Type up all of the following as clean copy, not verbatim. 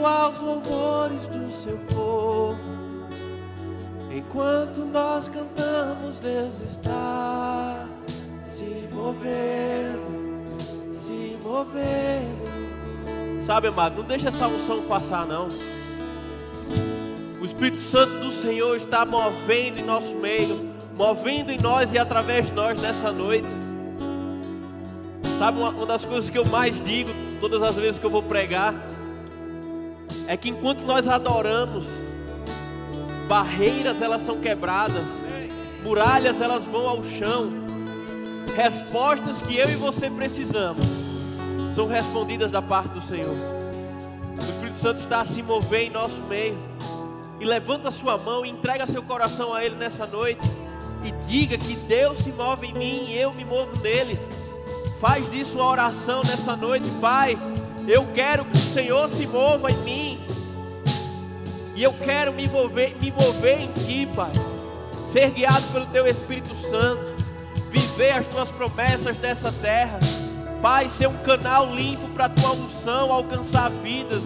meio aos louvores do seu povo, enquanto nós cantamos, Deus está se movendo, se movendo. Sabe, amado, não deixa essa unção passar, não. O Espírito Santo do Senhor está movendo em nosso meio, movendo em nós e através de nós nessa noite. Sabe, uma das coisas que eu mais digo todas as vezes que eu vou pregar é que enquanto nós adoramos, barreiras elas são quebradas, muralhas elas vão ao chão, respostas que eu e você precisamos são respondidas da parte do Senhor. O Espírito Santo está a se mover em nosso meio. E levanta a sua mão e entrega seu coração a Ele nessa noite e diga que Deus se move em mim e eu me movo nele. Faz disso uma oração nessa noite. Pai, eu quero que o Senhor se mova em mim e eu quero me mover em Ti, Pai. Ser guiado pelo Teu Espírito Santo, viver as Tuas promessas nessa terra, Pai, ser um canal limpo para a Tua unção alcançar vidas.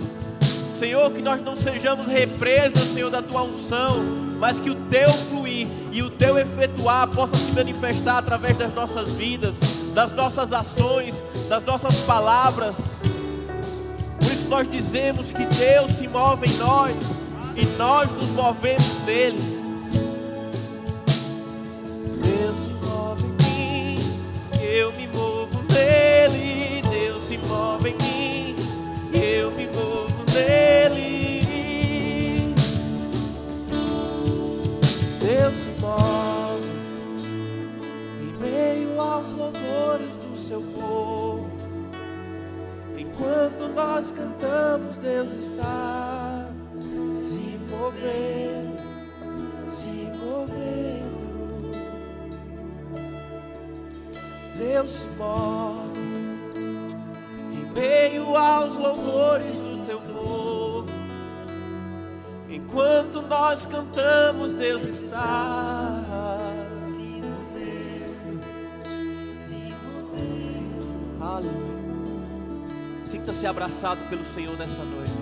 Senhor, que nós não sejamos represas, Senhor, da Tua unção, mas que o Teu fluir e o Teu efetuar possa se manifestar através das nossas vidas, das nossas ações, das nossas palavras. Por isso nós dizemos que Deus se move em nós e nós nos movemos nele. Deus se move em mim, eu me movo nele. Deus se move em mim, eu me movo nele. Deus se move em meio aos louvores do seu povo, enquanto nós cantamos, Deus está se movendo, se movendo. Deus se move em meio aos louvores do teu povo, enquanto nós cantamos, Deus está se movendo, se movendo. Aleluia. Sinta-se abraçado pelo Senhor nessa noite.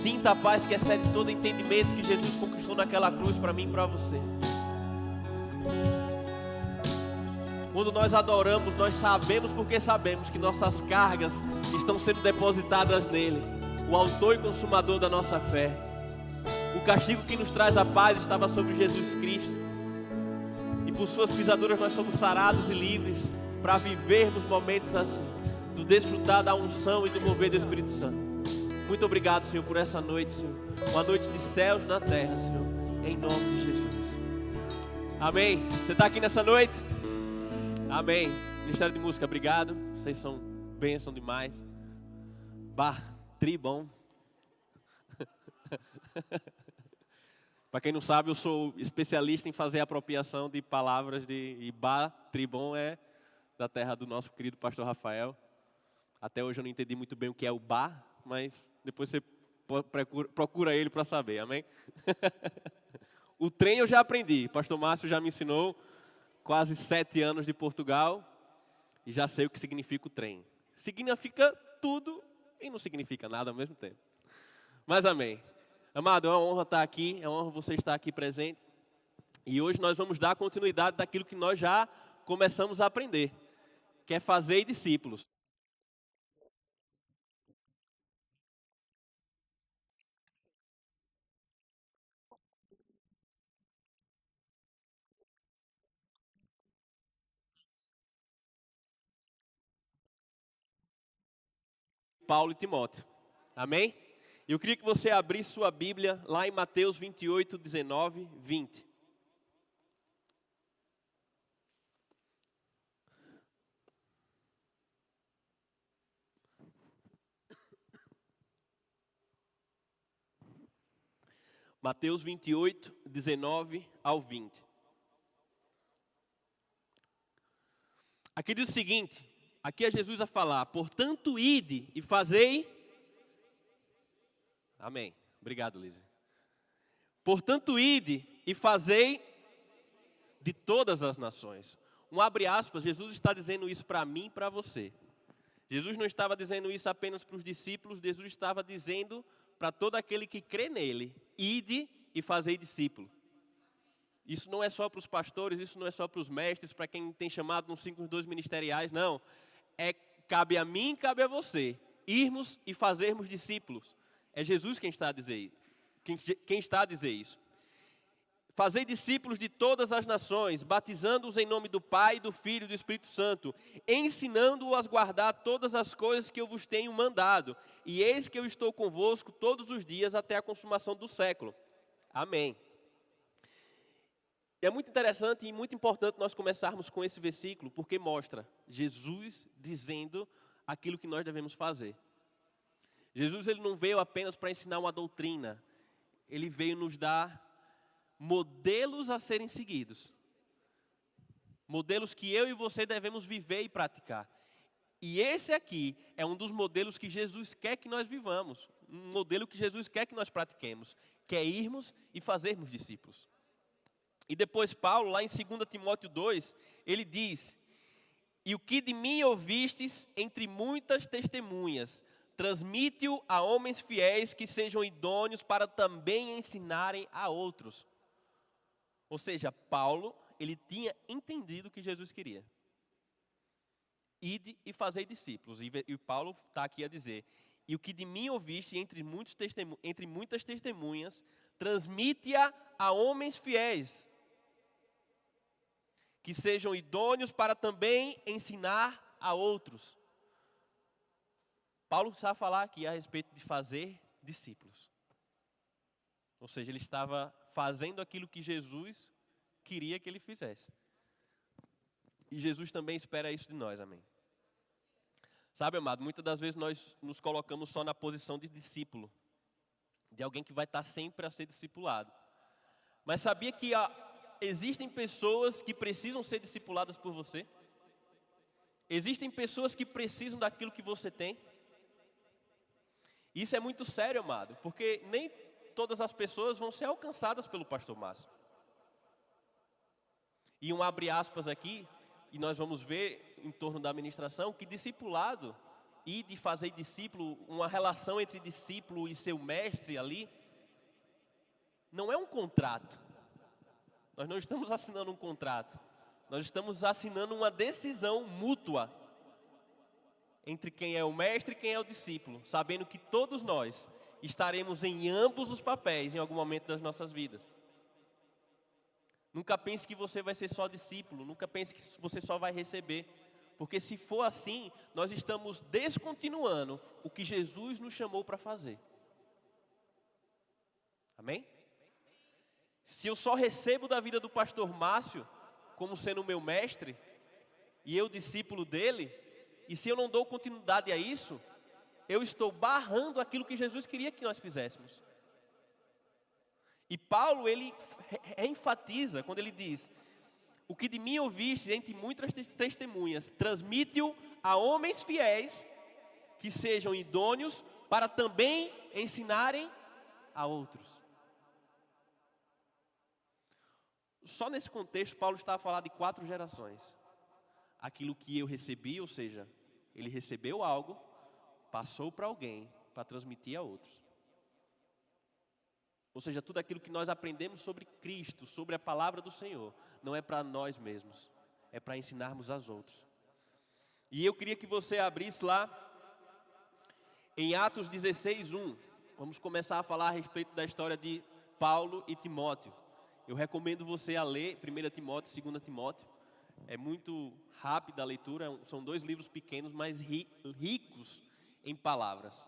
Sinta a paz que excede todo entendimento que Jesus conquistou naquela cruz para mim e para você. Quando nós adoramos, nós sabemos porque sabemos que nossas cargas estão sendo depositadas nele, o autor e consumador da nossa fé. O castigo que nos traz a paz estava sobre Jesus Cristo, e por suas pisaduras nós somos sarados e livres para vivermos momentos assim, do desfrutar da unção e do mover do Espírito Santo. Muito obrigado, Senhor, por essa noite, Senhor. Uma noite de céus na terra, Senhor, em nome de Jesus. Amém. Você está aqui nessa noite? Amém. Ministério de Música, obrigado. Vocês são bênção demais. Tribom. Para quem não sabe, eu sou especialista em fazer apropriação de palavras e Tribom é da terra do nosso querido pastor Rafael. Até hoje eu não entendi muito bem o que é o bar, mas depois você procura ele para saber, amém? O trem eu já aprendi, pastor Márcio já me ensinou, quase 7 anos de Portugal, e já sei o que significa o trem. Significa tudo e não significa nada ao mesmo tempo. Mas amém. Amado, é uma honra estar aqui, é uma honra você estar aqui presente. E hoje nós vamos dar continuidade daquilo que nós já começamos a aprender, que é fazer discípulos. Paulo e Timóteo. Amém? Eu queria que você abrisse sua Bíblia lá em Mateus 28, 19, 20. Mateus 28, 19 ao 20. Aqui diz o seguinte, aqui é Jesus a falar: portanto, ide e fazei... Amém. Obrigado, Lízia. Portanto, ide e fazei de todas as nações. Um abre aspas, Jesus está dizendo isso para mim e para você. Jesus não estava dizendo isso apenas para os discípulos, Jesus estava dizendo para todo aquele que crê nele: ide e fazei discípulo. Isso não é só para os pastores, isso não é só para os mestres, para quem tem chamado nos 5 dons ministeriais, não. Cabe a mim, cabe a você, irmos e fazermos discípulos. É Jesus quem está a dizer, quem está a dizer isso. Fazei discípulos de todas as nações, batizando-os em nome do Pai, do Filho e do Espírito Santo, ensinando-os a guardar todas as coisas que eu vos tenho mandado. E eis que eu estou convosco todos os dias até a consumação do século. Amém. É muito interessante e muito importante nós começarmos com esse versículo, porque mostra Jesus dizendo aquilo que nós devemos fazer. Jesus, ele não veio apenas para ensinar uma doutrina, ele veio nos dar modelos a serem seguidos. Modelos que eu e você devemos viver e praticar. E esse aqui é um dos modelos que Jesus quer que nós vivamos. Um modelo que Jesus quer que nós pratiquemos, que é irmos e fazermos discípulos. E depois Paulo, lá em 2 Timóteo 2, ele diz: e o que de mim ouvistes entre muitas testemunhas, transmite-o a homens fiéis que sejam idôneos para também ensinarem a outros. Ou seja, Paulo, ele tinha entendido o que Jesus queria. Ide e fazei discípulos. E Paulo está aqui a dizer: e o que de mim ouviste entre muitas testemunhas, transmite-a a homens fiéis, que sejam idôneos para também ensinar a outros. Paulo está a falar aqui a respeito de fazer discípulos. Ou seja, ele estava fazendo aquilo que Jesus queria que ele fizesse. E Jesus também espera isso de nós, amém. Sabe, amado, muitas das vezes nós nos colocamos só na posição de discípulo, de alguém que vai estar sempre a ser discipulado. Mas sabia que existem pessoas que precisam ser discipuladas por você? Existem pessoas que precisam daquilo que você tem? Isso é muito sério, amado, porque nem todas as pessoas vão ser alcançadas pelo pastor Márcio. E um abre aspas aqui, e nós vamos ver em torno da administração, que discipulado e de fazer discípulo, uma relação entre discípulo e seu mestre ali, não é um contrato. Nós não estamos assinando um contrato, nós estamos assinando uma decisão mútua entre quem é o mestre e quem é o discípulo, sabendo que todos nós estaremos em ambos os papéis em algum momento das nossas vidas. Nunca pense que você vai ser só discípulo, nunca pense que você só vai receber, porque se for assim, nós estamos descontinuando o que Jesus nos chamou para fazer. Amém? Se eu só recebo da vida do pastor Márcio como sendo o meu mestre, e eu discípulo dele, e se eu não dou continuidade a isso, eu estou barrando aquilo que Jesus queria que nós fizéssemos. E Paulo, ele enfatiza quando ele diz: o que de mim ouviste entre muitas testemunhas, transmite-o a homens fiéis que sejam idôneos para também ensinarem a outros. Só nesse contexto, Paulo está a falar de 4 gerações. Aquilo que eu recebi, ou seja, ele recebeu algo, passou para alguém, para transmitir a outros. Ou seja, tudo aquilo que nós aprendemos sobre Cristo, sobre a palavra do Senhor, não é para nós mesmos, é para ensinarmos aos outros. E eu queria que você abrisse lá, em Atos 16:1. Vamos começar a falar a respeito da história de Paulo e Timóteo. Eu recomendo você a ler 1 Timóteo e 2 Timóteo. É muito rápida a leitura, são 2 livros pequenos, mas ricos em palavras.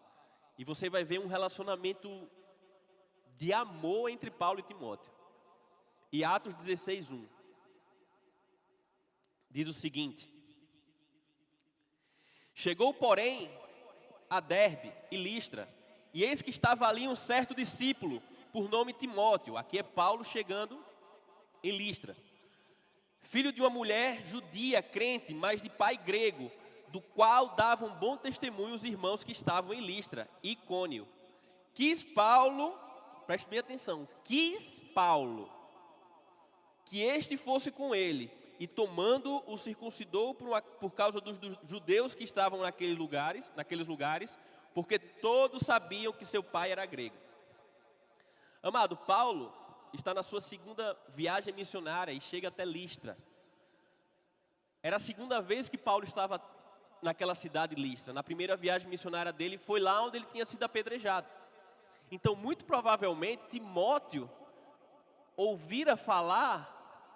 E você vai ver um relacionamento de amor entre Paulo e Timóteo. E Atos 16:1 diz o seguinte: chegou, porém, a Derbe e Listra, e eis que estava ali um certo discípulo, por nome Timóteo. Aqui é Paulo chegando em Listra, filho de uma mulher judia, crente, mas de pai grego, do qual davam bom testemunho os irmãos que estavam em Listra e Icônio. Quis Paulo, preste bem atenção, quis Paulo que este fosse com ele, e tomando o circuncidou por causa dos judeus que estavam naqueles lugares, porque todos sabiam que seu pai era grego. Amado, Paulo está na sua segunda viagem missionária e chega até Listra. Era a segunda vez que Paulo estava naquela cidade de Listra. Na primeira viagem missionária dele foi lá onde ele tinha sido apedrejado. Então, muito provavelmente, Timóteo ouvira falar,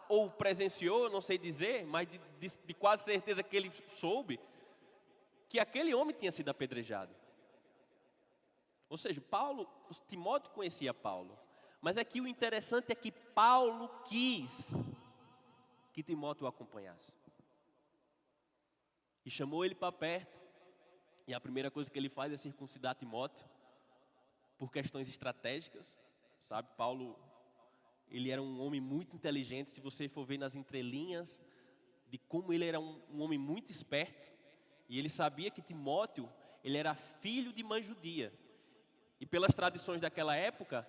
ou presenciou, não sei dizer, mas de quase certeza que ele soube, que aquele homem tinha sido apedrejado. Ou seja, Timóteo conhecia Paulo. Mas aqui o interessante é que Paulo quis que Timóteo o acompanhasse. E chamou ele para perto. E a primeira coisa que ele faz é circuncidar Timóteo, por questões estratégicas. Sabe, Paulo, ele era um homem muito inteligente. Se você for ver nas entrelinhas de como ele era um homem muito esperto. E ele sabia que Timóteo, ele era filho de mãe judia. E pelas tradições daquela época,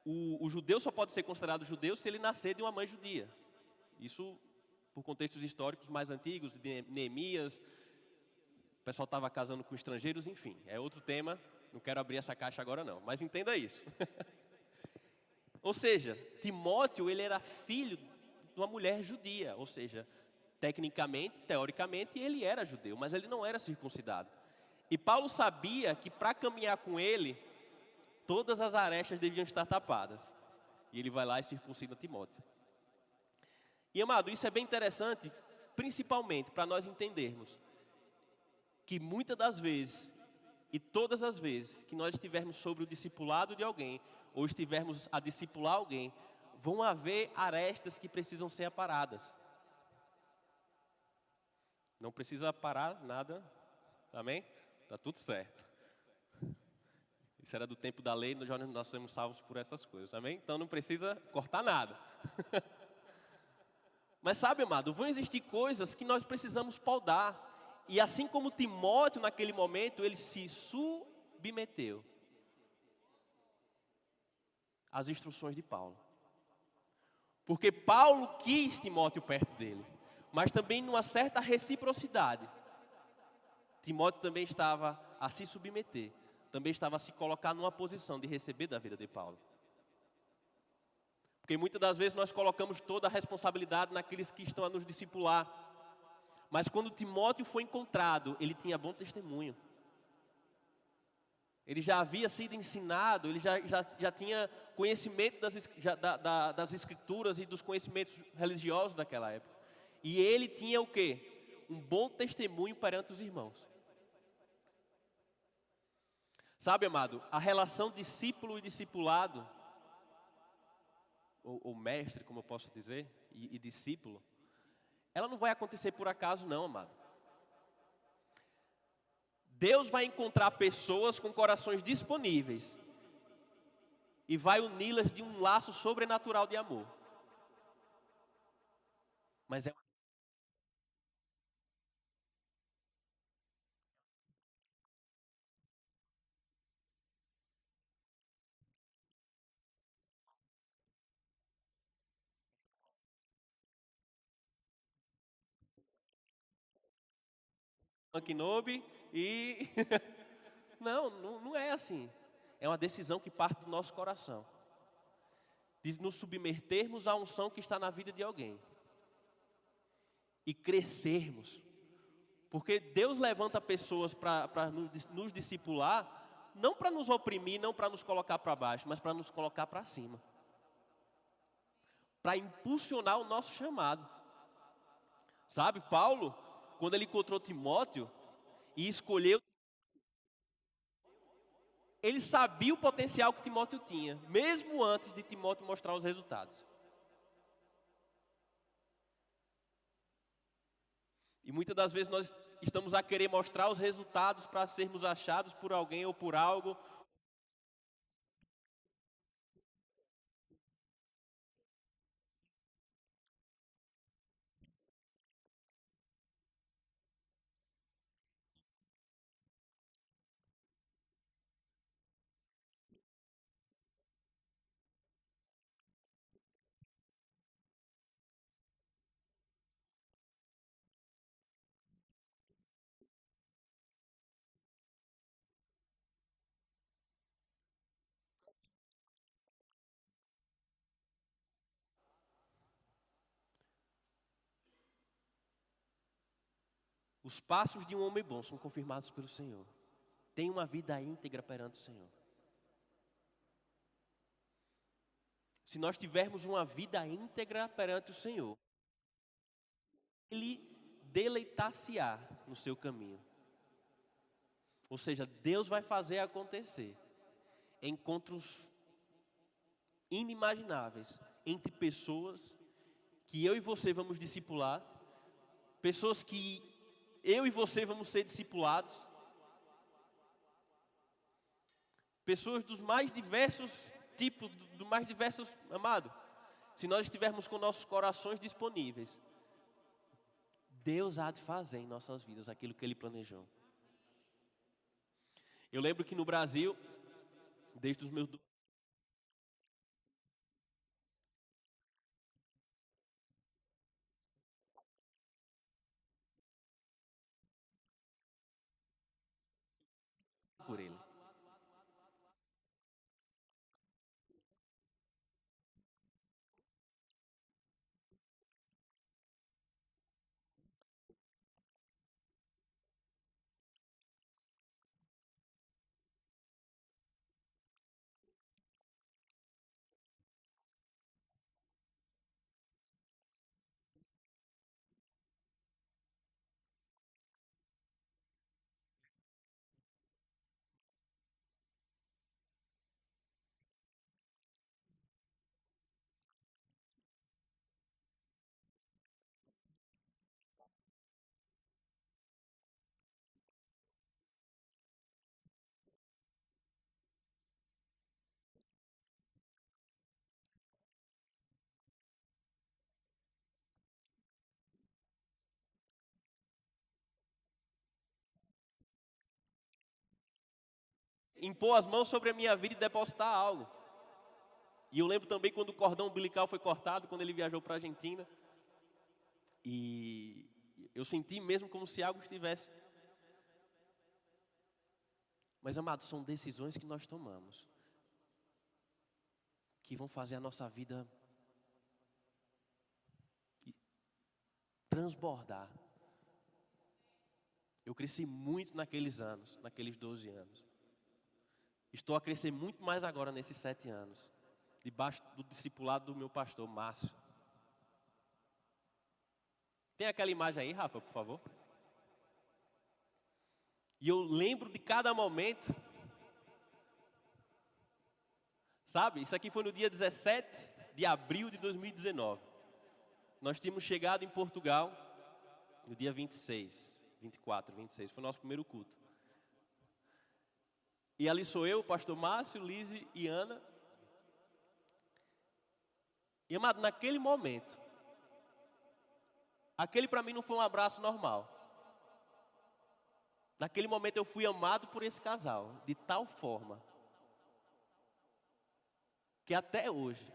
o judeu só pode ser considerado judeu se ele nascer de uma mãe judia. Isso por contextos históricos mais antigos, de Neemias. O pessoal estava casando com estrangeiros, enfim. É outro tema, não quero abrir essa caixa agora não, mas entenda isso. Ou seja, Timóteo, ele era filho de uma mulher judia. Ou seja, tecnicamente, teoricamente, ele era judeu, mas ele não era circuncidado. E Paulo sabia que para caminhar com ele, todas as arestas deviam estar tapadas. E ele vai lá e circuncida Timóteo. E amado, isso é bem interessante, principalmente para nós entendermos que muitas das vezes, e todas as vezes que nós estivermos sobre o discipulado de alguém, ou estivermos a discipular alguém, vão haver arestas que precisam ser aparadas. Não precisa parar nada, amém? Está tudo certo. Isso era do tempo da lei, nós somos salvos por essas coisas, amém? Então não precisa cortar nada. Mas sabe, amado, vão existir coisas que nós precisamos podar. E assim como Timóteo, naquele momento, ele se submeteu às instruções de Paulo. Porque Paulo quis Timóteo perto dele, mas também numa certa reciprocidade. Timóteo também estava a se submeter, também estava a se colocar numa posição de receber da vida de Paulo. Porque muitas das vezes nós colocamos toda a responsabilidade naqueles que estão a nos discipular. Mas quando Timóteo foi encontrado, ele tinha bom testemunho. Ele já havia sido ensinado, ele já tinha conhecimento das escrituras e dos conhecimentos religiosos daquela época. E ele tinha o quê? Um bom testemunho perante os irmãos. Sabe, amado, a relação discípulo e discipulado, ou mestre, como eu posso dizer, e discípulo, ela não vai acontecer por acaso não, amado. Deus vai encontrar pessoas com corações disponíveis e vai uni-las de um laço sobrenatural de amor. Mas é uma Kenobi e... não é assim. É uma decisão que parte do nosso coração. De nos submetermos à unção que está na vida de alguém. E crescermos. Porque Deus levanta pessoas para nos discipular, não para nos oprimir, não para nos colocar para baixo, mas para nos colocar para cima. Para impulsionar o nosso chamado. Sabe, Paulo, quando ele encontrou Timóteo e escolheu, ele sabia o potencial que Timóteo tinha, mesmo antes de Timóteo mostrar os resultados. E muitas das vezes nós estamos a querer mostrar os resultados para sermos achados por alguém ou por algo. Os passos de um homem bom são confirmados pelo Senhor. Tem uma vida íntegra perante o Senhor. Se nós tivermos uma vida íntegra perante o Senhor, Ele deleitar-se-á no seu caminho. Ou seja, Deus vai fazer acontecer encontros inimagináveis entre pessoas que eu e você vamos discipular, pessoas que eu e você vamos ser discipulados, pessoas dos mais diversos tipos, do mais diversos, amado. Se nós estivermos com nossos corações disponíveis, Deus há de fazer em nossas vidas aquilo que Ele planejou. Eu lembro que no Brasil, desde os meus por Ele. Impor as mãos sobre a minha vida e depositar algo. E eu lembro também quando o cordão umbilical foi cortado, quando ele viajou para a Argentina. E eu senti mesmo como se algo estivesse. Mas, amados, são decisões que nós tomamos, que vão fazer a nossa vida transbordar. Eu cresci muito naqueles anos, naqueles 12 anos. Estou a crescer muito mais agora nesses 7 anos, debaixo do discipulado do meu pastor, Márcio. Tem aquela imagem aí, Rafa, por favor? E eu lembro de cada momento. Sabe, isso aqui foi no dia 17 de abril de 2019. Nós tínhamos chegado em Portugal no dia 26, 24, 26. Foi o nosso primeiro culto. E ali sou eu, o pastor Márcio, Lise e Ana. E, amado, naquele momento, aquele para mim não foi um abraço normal. Naquele momento eu fui amado por esse casal, de tal forma, que até hoje,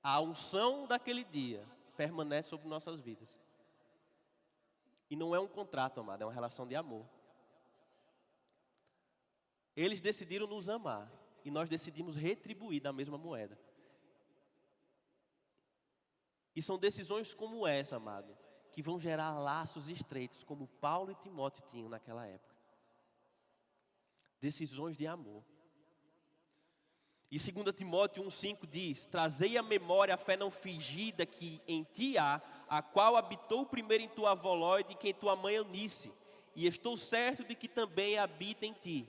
a unção daquele dia permanece sobre nossas vidas. E não é um contrato, amado, é uma relação de amor. Eles decidiram nos amar e nós decidimos retribuir da mesma moeda. E são decisões como essa, amado, que vão gerar laços estreitos, como Paulo e Timóteo tinham naquela época. Decisões de amor. E 2 Timóteo 1,5 diz: trazei à memória a fé não fingida que em ti há, a qual habitou primeiro em tua avó Lóide e que em tua mãe Eunice, e estou certo de que também habita em ti.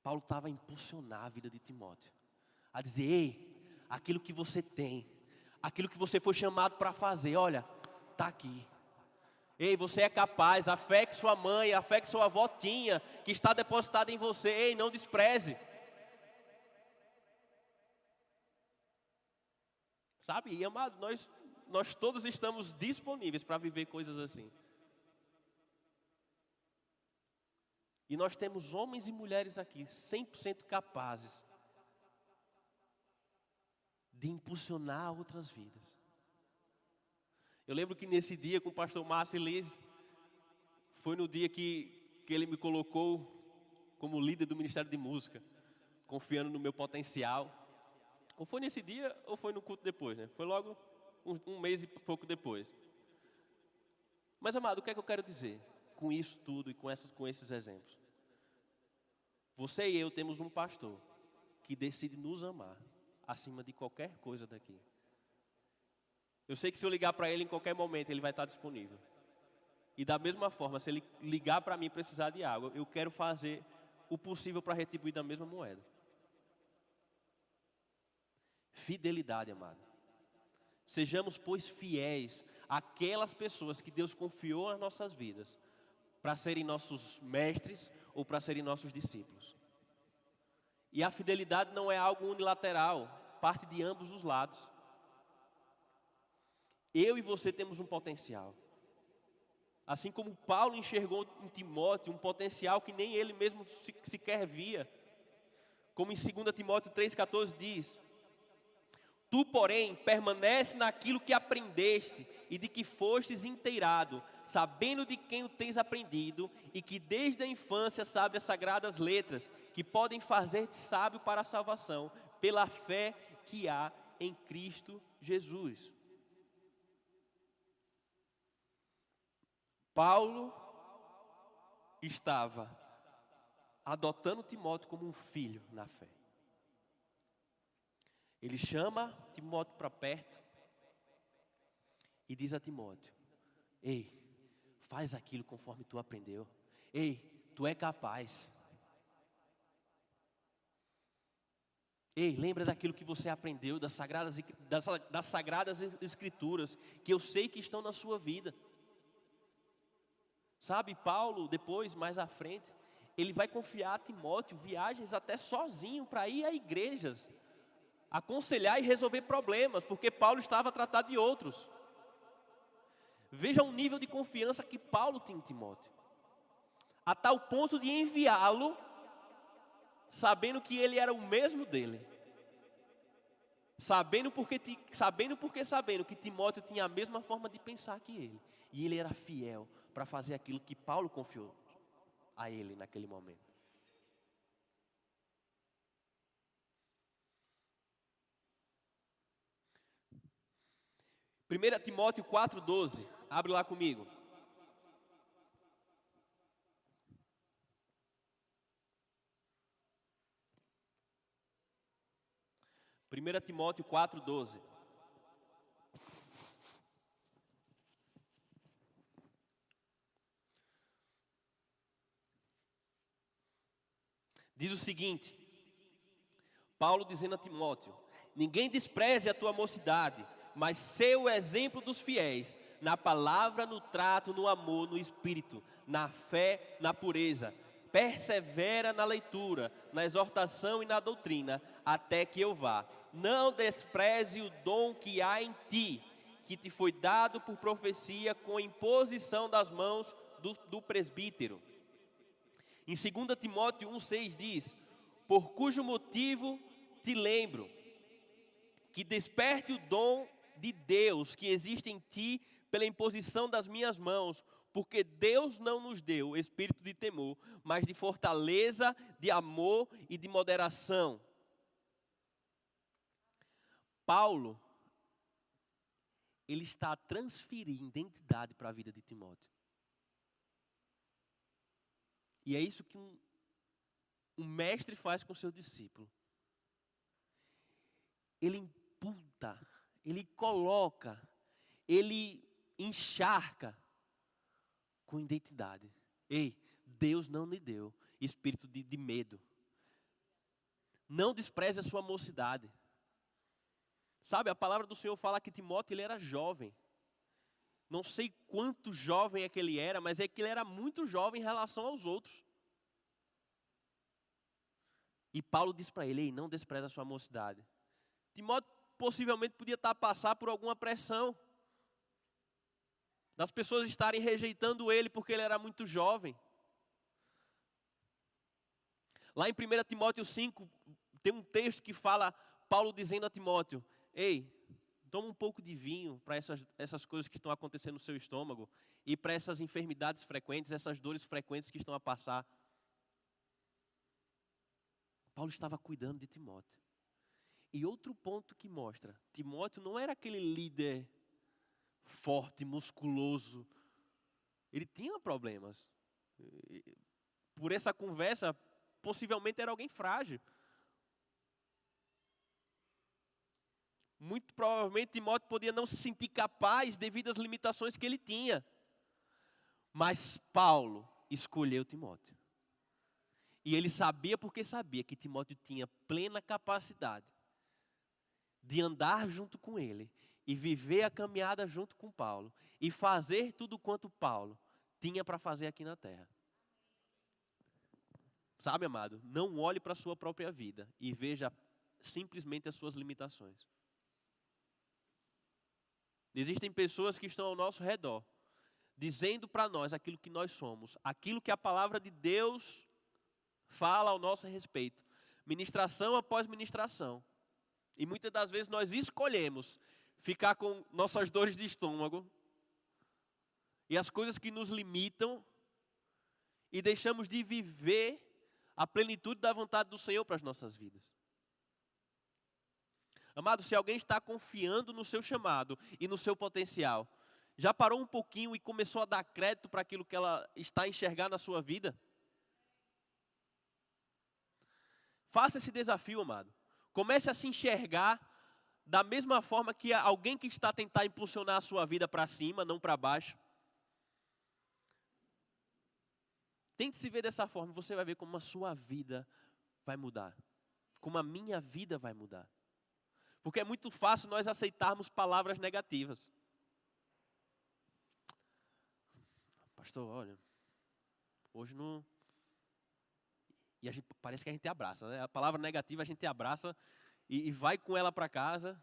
Paulo estava a impulsionar a vida de Timóteo, a dizer: ei, aquilo que você tem, aquilo que você foi chamado para fazer, olha, está aqui. Ei, você é capaz, a fé que sua mãe, a fé que sua avó tinha, que está depositada em você, ei, não despreze. Sabe, e amado, nós todos estamos disponíveis para viver coisas assim. E nós temos homens e mulheres aqui, 100% capazes de impulsionar outras vidas. Eu lembro que nesse dia com o pastor Márcio e Liz, foi no dia que ele me colocou como líder do Ministério de Música, confiando no meu potencial. Ou foi nesse dia, ou foi no culto depois, né? Foi logo um mês e pouco depois. Mas, amado, o que é que eu quero dizer com isso tudo e com esses exemplos? Você e eu temos um pastor que decide nos amar acima de qualquer coisa daqui. Eu sei que se eu ligar para ele em qualquer momento, ele vai estar disponível. E da mesma forma, se ele ligar para mim e precisar de água, eu quero fazer o possível para retribuir da mesma moeda. Fidelidade, amado. Sejamos, pois, fiéis àquelas pessoas que Deus confiou nas nossas vidas, para serem nossos mestres ou para serem nossos discípulos. E a fidelidade não é algo unilateral, parte de ambos os lados. Eu e você temos um potencial. Assim como Paulo enxergou em Timóteo um potencial que nem ele mesmo sequer via. Como em 2 Timóteo 3,14 diz: Tu, porém, permanece naquilo que aprendeste e de que fostes inteirado, sabendo de quem o tens aprendido e que desde a infância sabe as sagradas letras, que podem fazer-te sábio para a salvação, pela fé que há em Cristo Jesus. Paulo estava adotando Timóteo como um filho na fé. Ele chama Timóteo para perto e diz a Timóteo: Ei, faz aquilo conforme tu aprendeu. Ei, tu é capaz. Ei, lembra daquilo que você aprendeu das sagradas escrituras, que eu sei que estão na sua vida. Sabe, Paulo, depois, mais à frente, ele vai confiar a Timóteo viagens até sozinho para ir a igrejas, aconselhar e resolver problemas, porque Paulo estava a tratar de outros. Veja o nível de confiança que Paulo tinha em Timóteo, a tal ponto de enviá-lo, sabendo que ele era o mesmo dele, sabendo que Timóteo tinha a mesma forma de pensar que ele, e ele era fiel para fazer aquilo que Paulo confiou a ele naquele momento. Primeira Timóteo 4,12, abre lá comigo. Primeira Timóteo 4,12. Diz o seguinte, Paulo dizendo a Timóteo: Ninguém despreze a tua mocidade, mas sê o exemplo dos fiéis, na palavra, no trato, no amor, no espírito, na fé, na pureza. Persevera na leitura, na exortação e na doutrina, até que eu vá. Não despreze o dom que há em ti, que te foi dado por profecia com imposição das mãos do presbítero. Em 2 Timóteo 1,6 diz: Por cujo motivo te lembro, que desperte o dom de Deus que existe em ti pela imposição das minhas mãos, porque Deus não nos deu espírito de temor, mas de fortaleza, de amor e de moderação. Paulo, ele está a transferir identidade para a vida de Timóteo. E é isso que um mestre faz com seu discípulo. Ele imputa, ele coloca, ele encharca com identidade. Ei, Deus não lhe deu espírito de medo. Não despreze a sua mocidade. Sabe, a palavra do Senhor fala que Timóteo ele era jovem. Não sei quanto jovem é que ele era, mas é que ele era muito jovem em relação aos outros. E Paulo diz para ele: Ei, não despreze a sua mocidade. Timóteo possivelmente podia estar a passar por alguma pressão, das pessoas estarem rejeitando ele porque ele era muito jovem. Lá em 1 Timóteo 5, tem um texto que fala, Paulo dizendo a Timóteo: Ei, toma um pouco de vinho para essas coisas que estão acontecendo no seu estômago e para essas enfermidades frequentes, essas dores frequentes que estão a passar. Paulo estava cuidando de Timóteo. E outro ponto que mostra, Timóteo não era aquele líder forte, musculoso. Ele tinha problemas. Por essa conversa, possivelmente era alguém frágil. Muito provavelmente Timóteo podia não se sentir capaz devido às limitações que ele tinha. Mas Paulo escolheu Timóteo. E ele sabia porque sabia que Timóteo tinha plena capacidade de andar junto com ele e viver a caminhada junto com Paulo e fazer tudo quanto Paulo tinha para fazer aqui na terra. Sabe, amado, não olhe para a sua própria vida e veja simplesmente as suas limitações. Existem pessoas que estão ao nosso redor, dizendo para nós aquilo que nós somos, aquilo que a palavra de Deus fala ao nosso respeito, ministração após ministração. E muitas das vezes nós escolhemos ficar com nossas dores de estômago e as coisas que nos limitam e deixamos de viver a plenitude da vontade do Senhor para as nossas vidas. Amado, se alguém está confiando no seu chamado e no seu potencial, já parou um pouquinho e começou a dar crédito para aquilo que ela está a enxergar na sua vida? Faça esse desafio, amado. Comece a se enxergar da mesma forma que alguém que está a tentar impulsionar a sua vida para cima, não para baixo. Tente se ver dessa forma, você vai ver como a sua vida vai mudar. Como a minha vida vai mudar. Porque é muito fácil nós aceitarmos palavras negativas. Pastor, olha, hoje não... E parece que a gente abraça, né? A palavra negativa a gente abraça e vai com ela para casa.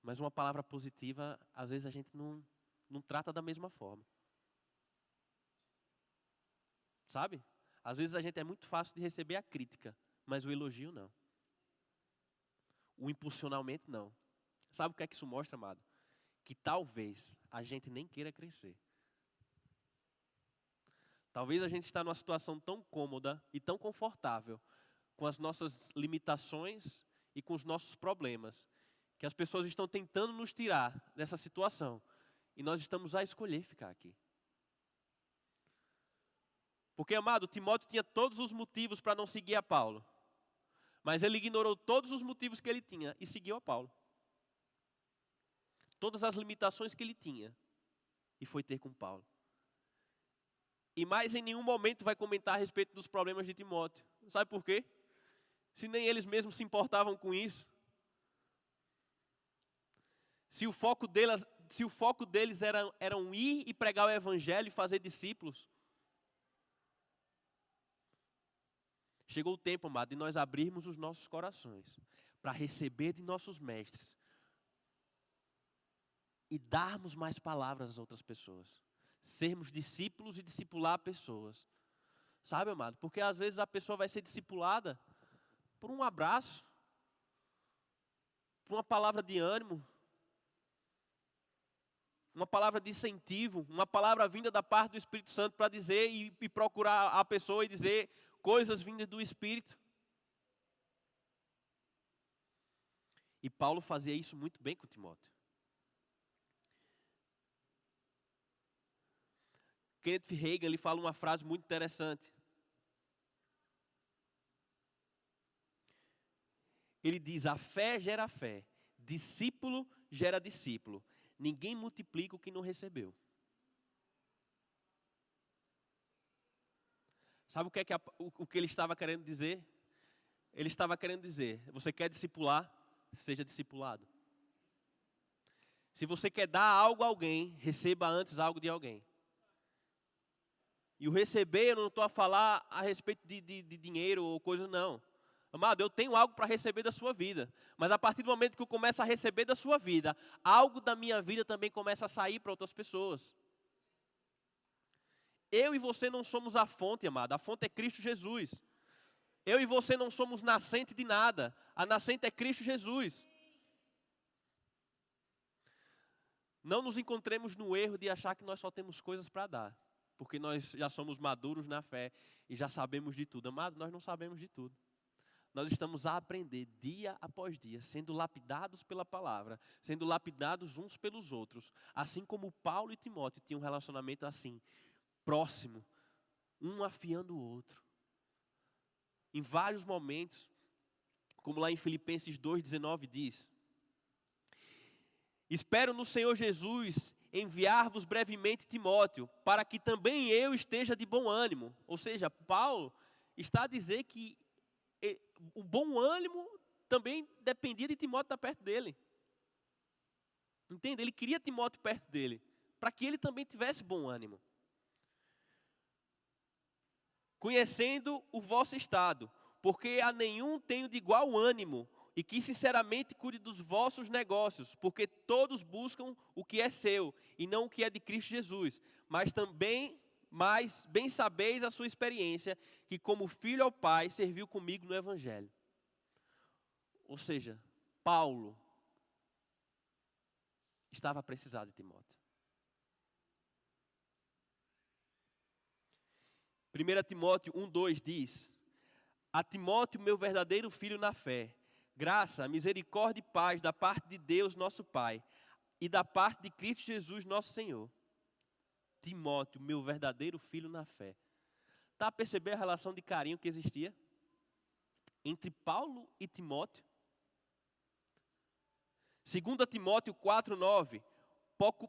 Mas uma palavra positiva, às vezes a gente não trata da mesma forma. Sabe? Às vezes a gente é muito fácil de receber a crítica, mas o elogio não. O impulsionamento não. Sabe o que é que isso mostra, amado? Que talvez a gente nem queira crescer. Talvez a gente está numa situação tão cômoda e tão confortável com as nossas limitações e com os nossos problemas, que as pessoas estão tentando nos tirar dessa situação e nós estamos a escolher ficar aqui. Porque, amado, Timóteo tinha todos os motivos para não seguir a Paulo, mas ele ignorou todos os motivos que ele tinha e seguiu a Paulo. Todas as limitações que ele tinha e foi ter com Paulo. E mais em nenhum momento vai comentar a respeito dos problemas de Timóteo. Sabe por quê? Se nem eles mesmos se importavam com isso. Se o foco deles era ir e pregar o evangelho e fazer discípulos. Chegou o tempo, amado, de nós abrirmos os nossos corações para receber de nossos mestres e darmos mais palavras às outras pessoas. Sermos discípulos e discipular pessoas. Sabe, amado? Porque às vezes a pessoa vai ser discipulada por um abraço, por uma palavra de ânimo, uma palavra de incentivo, uma palavra vinda da parte do Espírito Santo para dizer e procurar a pessoa e dizer coisas vindas do Espírito. E Paulo fazia isso muito bem com Timóteo. Kenneth Hagin, ele fala uma frase muito interessante. Ele diz, a fé gera fé, discípulo gera discípulo. Ninguém multiplica o que não recebeu. Sabe o que ele estava querendo dizer? Ele estava querendo dizer, você quer discipular? Seja discipulado. Se você quer dar algo a alguém, receba antes algo de alguém. E o receber, eu não estou a falar a respeito de dinheiro ou coisa, não. Amado, eu tenho algo para receber da sua vida. Mas a partir do momento que eu começo a receber da sua vida, algo da minha vida também começa a sair para outras pessoas. Eu e você não somos a fonte, amado. A fonte é Cristo Jesus. Eu e você não somos nascente de nada. A nascente é Cristo Jesus. Não nos encontremos no erro de achar que nós só temos coisas para dar. Porque nós já somos maduros na fé e já sabemos de tudo. Amado, nós não sabemos de tudo. nós estamos a aprender dia após dia, sendo lapidados pela palavra, sendo lapidados uns pelos outros, assim como Paulo e Timóteo tinham um relacionamento assim, próximo, um afiando o outro. Em vários momentos, como lá em Filipenses 2,19 diz: espero no Senhor Jesus enviar-vos brevemente Timóteo, para que também eu esteja de bom ânimo. Ou seja, Paulo está a dizer que o bom ânimo também dependia de Timóteo estar perto dele. Entende? Ele queria Timóteo perto dele, para que ele também tivesse bom ânimo. Conhecendo o vosso estado, porque a nenhum tenho de igual ânimo, e que sinceramente cuide dos vossos negócios, porque todos buscam o que é seu, e não o que é de Cristo Jesus. Mas bem sabeis a sua experiência, que como filho ao Pai, serviu comigo no Evangelho. Ou seja, Paulo estava a precisar de Timóteo. 1 Timóteo 1,2 diz: a Timóteo, meu verdadeiro filho na fé, graça, misericórdia e paz da parte de Deus, nosso Pai, e da parte de Cristo Jesus, nosso Senhor. Timóteo, meu verdadeiro filho na fé. Está a perceber a relação de carinho que existia entre Paulo e Timóteo? 2 Timóteo 4,9,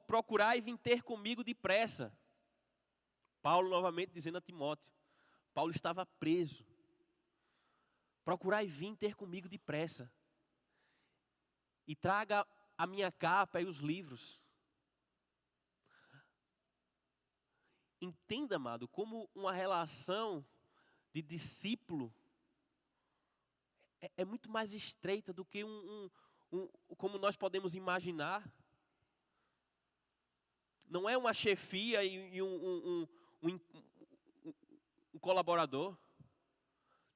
procurai vir ter comigo depressa. Paulo novamente dizendo a Timóteo, Paulo estava preso. Procurai vir ter comigo depressa. E traga a minha capa e os livros. Entenda, amado, como uma relação de discípulo é muito mais estreita do que como nós podemos imaginar. Não é uma chefia e um colaborador.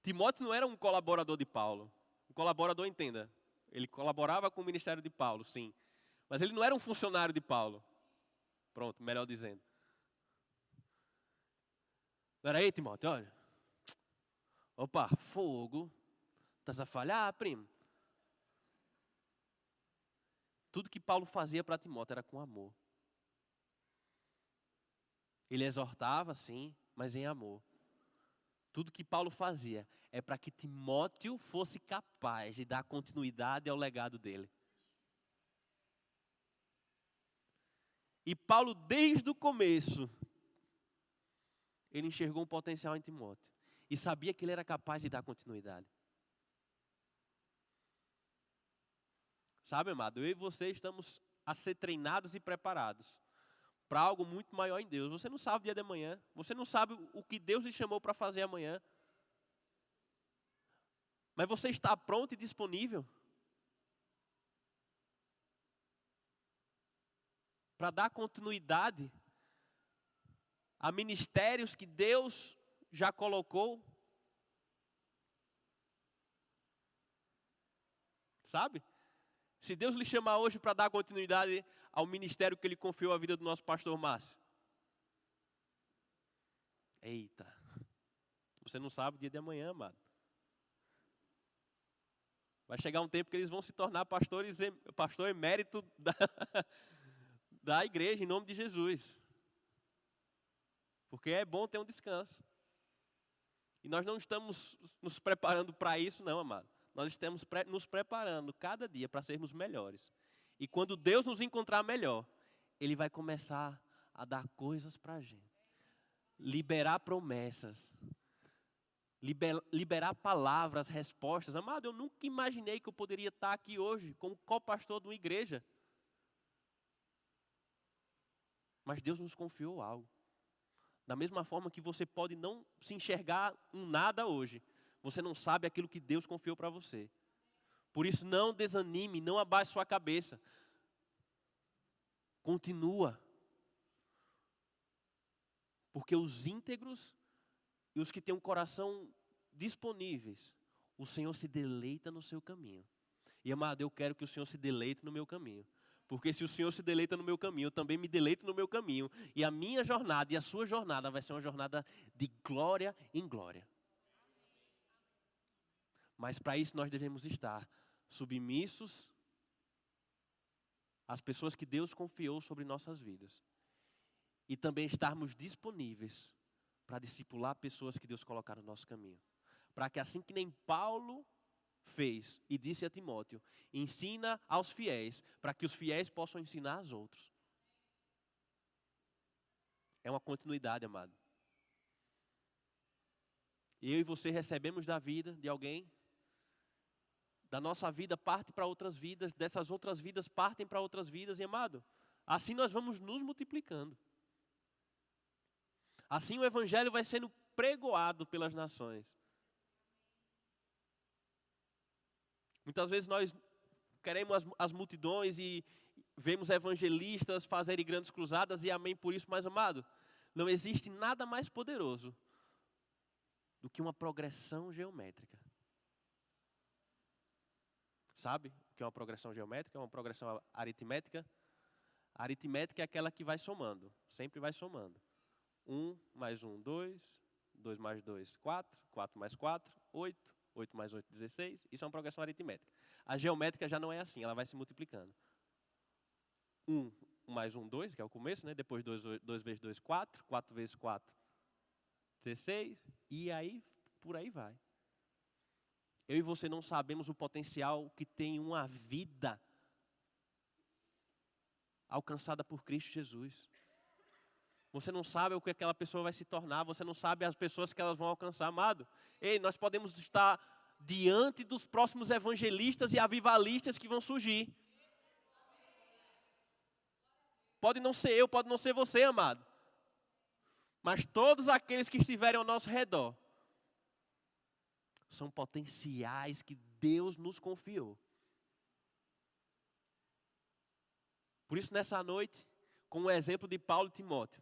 Timóteo não era um colaborador de Paulo. Um colaborador, entenda, ele colaborava com o ministério de Paulo, sim. Mas ele não era um funcionário de Paulo. Pronto, melhor dizendo. Não era aí, Timóteo, olha. Opa, fogo. Estás a falhar, primo? Tudo que Paulo fazia para Timóteo era com amor. Ele exortava, sim, mas em amor. Tudo que Paulo fazia é para que Timóteo fosse capaz de dar continuidade ao legado dele. E Paulo, desde o começo, ele enxergou um potencial em Timóteo. E sabia que ele era capaz de dar continuidade. Sabe, amado, eu e você estamos a ser treinados e preparados para algo muito maior em Deus. Você não sabe o dia de amanhã. Você não sabe o que Deus lhe chamou para fazer amanhã. Mas você está pronto e disponível para dar continuidade a ministérios que Deus já colocou? Sabe? Se Deus lhe chamar hoje para dar continuidade ao ministério que Ele confiou à vida do nosso pastor Márcio. Eita. Você não sabe o dia de amanhã, amado. Vai chegar um tempo que eles vão se tornar pastor emérito da igreja, em nome de Jesus. Porque é bom ter um descanso. E nós não estamos nos preparando para isso, não, amado. Nós estamos nos preparando cada dia para sermos melhores. E quando Deus nos encontrar melhor, Ele vai começar a dar coisas para a gente. Liberar promessas. Liberar palavras, respostas. Amado, eu nunca imaginei que eu poderia estar aqui hoje como co-pastor de uma igreja. Mas Deus nos confiou algo. Da mesma forma que você pode não se enxergar um nada hoje, você não sabe aquilo que Deus confiou para você. Por isso, não desanime, não abaixe sua cabeça. Continua. Porque os íntegros e os que têm um coração disponíveis, o Senhor se deleita no seu caminho. E, amado, eu quero que o Senhor se deleite no meu caminho. Porque se o Senhor se deleita no meu caminho, eu também me deleito no meu caminho. E a minha jornada e a sua jornada vai ser uma jornada de glória em glória. Mas para isso nós devemos estar submissos às pessoas que Deus confiou sobre nossas vidas. E também estarmos disponíveis para discipular pessoas que Deus colocar no nosso caminho. Para que assim que nem Paulo fez e disse a Timóteo, ensina aos fiéis, para que os fiéis possam ensinar aos outros. É uma continuidade, amado. Eu e você recebemos da vida de alguém, da nossa vida parte para outras vidas, dessas outras vidas partem para outras vidas, e amado, assim nós vamos nos multiplicando. Assim o evangelho vai sendo pregoado pelas nações. Muitas vezes nós queremos as multidões e vemos evangelistas fazerem grandes cruzadas e amém por isso, mas amado, não existe nada mais poderoso do que uma progressão geométrica. Sabe o que é uma progressão geométrica? É uma progressão aritmética. A aritmética é aquela que vai somando, sempre vai somando. 1 mais 1, 2, 2 mais 2, 4, 4 mais 4, 8, 8 mais 8, 16. Isso é uma progressão aritmética. A geométrica já não é assim, ela vai se multiplicando. 1 mais 1, 2, que é o começo, né? Depois 2 vezes 2, 4, 4 vezes 4, 16, e aí, por aí vai. Eu e você não sabemos o potencial que tem uma vida alcançada por Cristo Jesus. Você não sabe o que aquela pessoa vai se tornar, você não sabe as pessoas que elas vão alcançar, amado. Ei, nós podemos estar diante dos próximos evangelistas e avivalistas que vão surgir. Pode não ser eu, pode não ser você, amado. Mas todos aqueles que estiverem ao nosso redor são potenciais que Deus nos confiou. Por isso, nessa noite, com o exemplo de Paulo e Timóteo,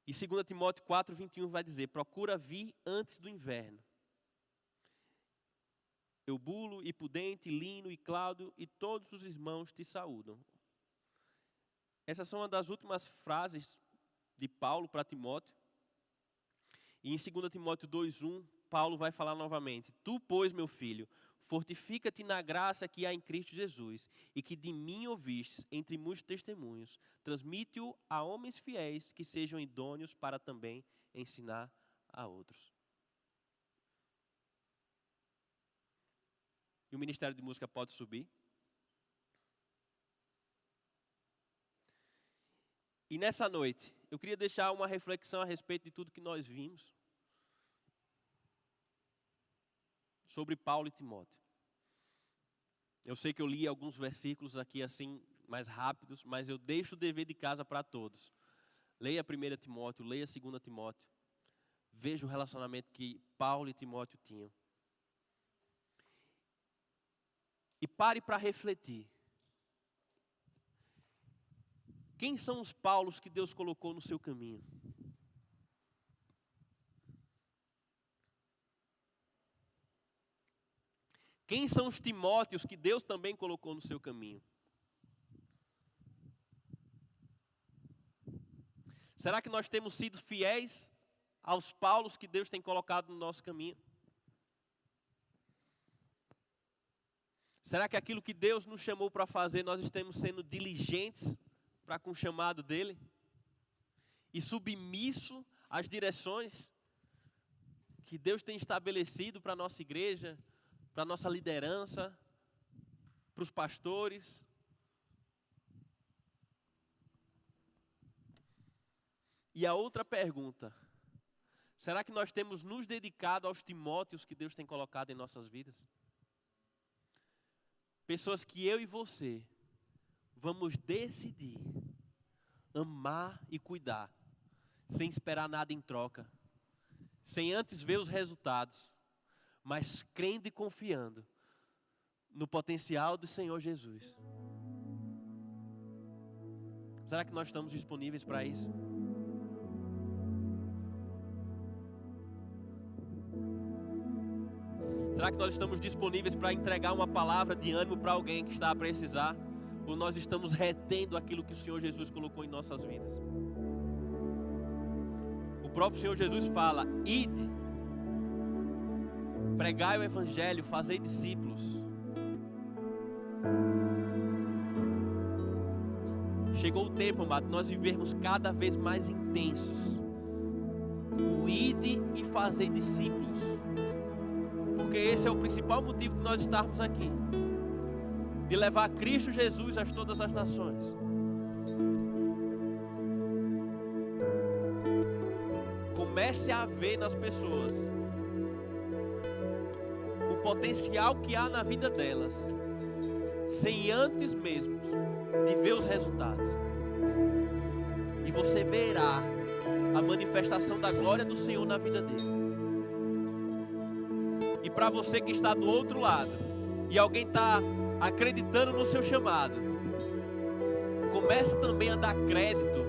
e 2 Timóteo 4, 21 vai dizer, procura vir antes do inverno. Eubulo, Hipudente, Lino e Cláudio e todos os irmãos te saúdam. Essas são uma das últimas frases de Paulo para Timóteo. E em 2 Timóteo 2:1, Paulo vai falar novamente. Tu, pois, meu filho, fortifica-te na graça que há em Cristo Jesus, e que de mim ouvistes entre muitos testemunhos. Transmite-o a homens fiéis que sejam idôneos para também ensinar a outros. E o Ministério de Música pode subir. E nessa noite, eu queria deixar uma reflexão a respeito de tudo que nós vimos sobre Paulo e Timóteo. Eu sei que eu li alguns versículos aqui assim, mais rápidos, mas eu deixo o dever de casa para todos. Leia 1 Timóteo, leia 2 Timóteo. Veja o relacionamento que Paulo e Timóteo tinham. E pare para refletir. Quem são os Paulos que Deus colocou no seu caminho? Quem são os Timóteos que Deus também colocou no seu caminho? Será que nós temos sido fiéis aos Paulos que Deus tem colocado no nosso caminho? Será que aquilo que Deus nos chamou para fazer, nós estamos sendo diligentes para com o chamado dele? E submisso às direções que Deus tem estabelecido para a nossa igreja, para a nossa liderança, para os pastores? E a outra pergunta, será que nós temos nos dedicado aos Timóteos que Deus tem colocado em nossas vidas? Pessoas que eu e você vamos decidir amar e cuidar, sem esperar nada em troca, sem antes ver os resultados, mas crendo e confiando no potencial do Senhor Jesus. Será que nós estamos disponíveis para isso? Será que nós estamos disponíveis para entregar uma palavra de ânimo para alguém que está a precisar? Ou nós estamos retendo aquilo que o Senhor Jesus colocou em nossas vidas? O próprio Senhor Jesus fala, ide. Pregai o evangelho, fazei discípulos. Chegou o tempo, amado, nós vivermos cada vez mais intensos. O ide e fazei discípulos. Porque esse é o principal motivo de nós estarmos aqui. De levar Cristo Jesus a todas as nações. Comece a ver nas pessoas o potencial que há na vida delas, sem antes mesmo de ver os resultados. E você verá a manifestação da glória do Senhor na vida dele. E para você que está do outro lado e alguém está acreditando no seu chamado, comece também a dar crédito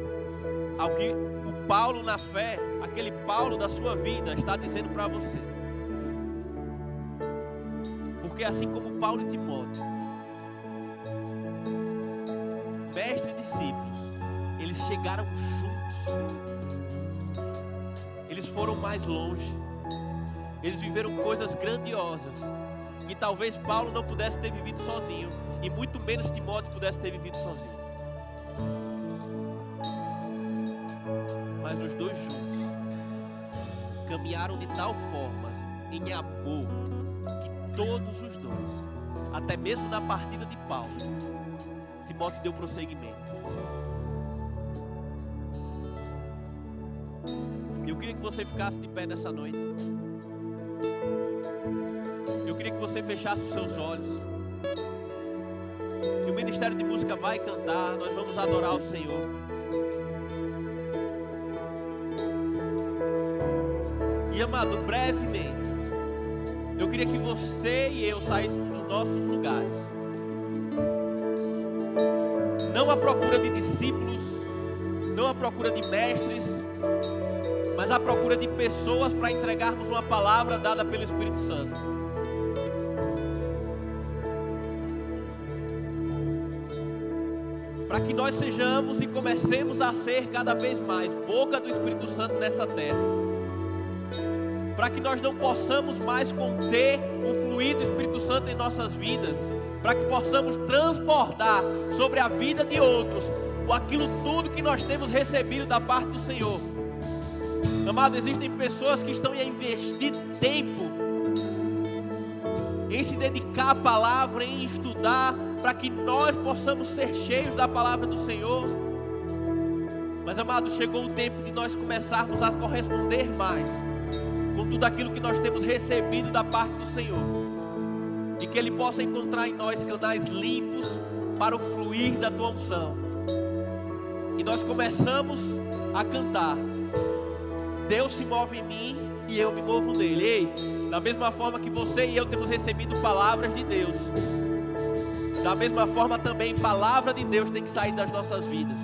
ao que o Paulo na fé, aquele Paulo da sua vida, está dizendo para você. Porque assim como Paulo e Timóteo, mestre e discípulos, eles chegaram juntos. Eles foram mais longe. Eles viveram coisas grandiosas que talvez Paulo não pudesse ter vivido sozinho, e muito menos Timóteo pudesse ter vivido sozinho. Mas os dois juntos caminharam de tal forma, em amor, que todos os dois, até mesmo na partida de Paulo, Timóteo deu prosseguimento. Eu queria que você ficasse de pé nessa noite. Eu queria que você fechasse os seus olhos. E o Ministério de Música vai cantar. Nós vamos adorar o Senhor. E amado, brevemente, eu queria que você e eu saíssemos dos nossos lugares. Não à procura de discípulos, não à procura de mestres, mas à procura de pessoas para entregarmos uma palavra dada pelo Espírito Santo. Para que nós sejamos e comecemos a ser cada vez mais boca do Espírito Santo nessa terra. Para que nós não possamos mais conter o fluir do Espírito Santo em nossas vidas. Para que possamos transbordar sobre a vida de outros aquilo tudo que nós temos recebido da parte do Senhor. Amado, existem pessoas que estão a investir tempo em se dedicar à palavra, em estudar, para que nós possamos ser cheios da palavra do Senhor. Mas, amado, chegou o tempo de nós começarmos a corresponder mais com tudo aquilo que nós temos recebido da parte do Senhor, e que Ele possa encontrar em nós canais limpos para o fluir da Tua unção. E nós começamos a cantar: Deus se move em mim e eu me movo nele. Ei, da mesma forma que você e eu temos recebido palavras de Deus, da mesma forma também palavra de Deus tem que sair das nossas vidas,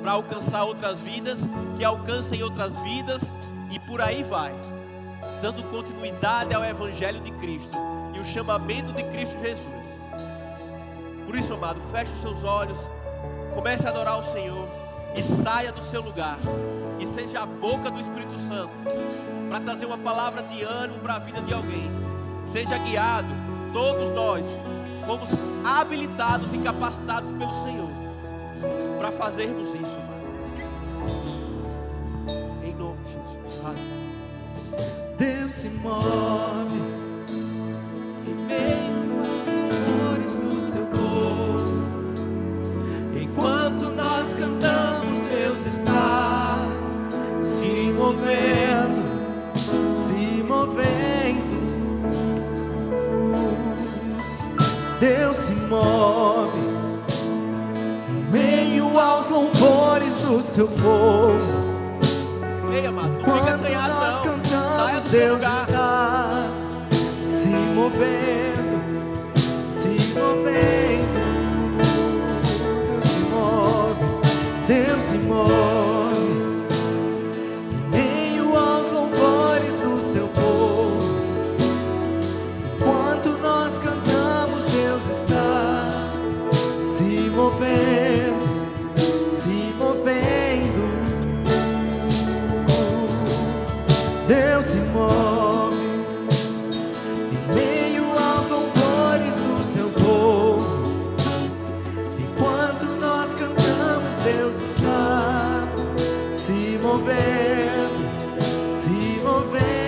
para alcançar outras vidas, que alcancem outras vidas, e por aí vai, dando continuidade ao Evangelho de Cristo e o chamamento de Cristo Jesus. Por isso, amado, feche os seus olhos, comece a adorar o Senhor e saia do seu lugar e seja a boca do Espírito Santo para trazer uma palavra de ânimo para a vida de alguém. Seja guiado. Todos nós fomos habilitados e capacitados pelo Senhor para fazermos isso, amado. Em nome de Jesus. Deus se move em meio às dores do seu povo. Enquanto nós cantamos, Deus está se movendo, se movendo. Deus se move em meio aos louvores do seu povo. Ei, amado, não fica Quando acanhado, nós não. cantamos, Saia do seu Deus lugar. está se movendo, se movendo. Deus se move em meio aos louvores do seu povo. Enquanto nós cantamos, Deus está se movendo, se movendo. Deus se move movendo, se movendo.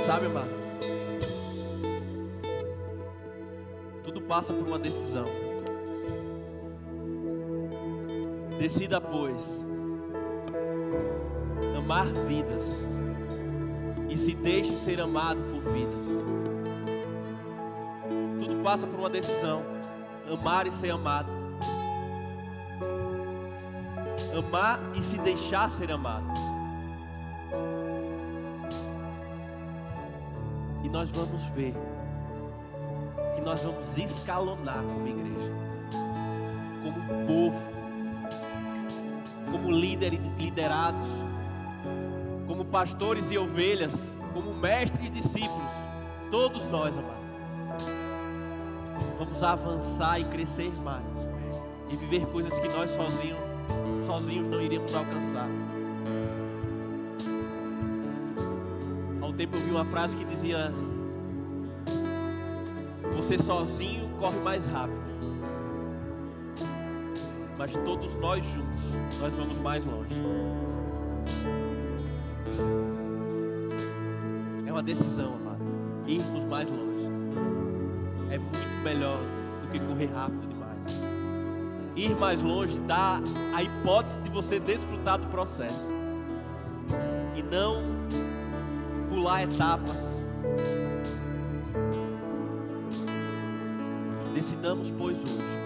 Sabe, amado? Tudo passa por uma decisão. Decida, pois, amar vidas e se deixe ser amado por vidas. Tudo passa por uma decisão. Amar e ser amado. Amar e se deixar ser amado. E nós vamos ver que nós vamos escalonar como igreja, como povo, como liderados, como pastores e ovelhas, como mestres e discípulos, todos nós, amado, vamos avançar e crescer mais e viver coisas que nós sozinhos não iríamos alcançar. Há um tempo eu vi uma frase que dizia: você sozinho corre mais rápido, mas todos nós juntos, nós vamos mais longe. É uma decisão, amado, irmos mais longe. É muito melhor do que correr rápido demais. Ir mais longe dá a hipótese de você desfrutar do processo e não pular etapas. Decidamos, pois, hoje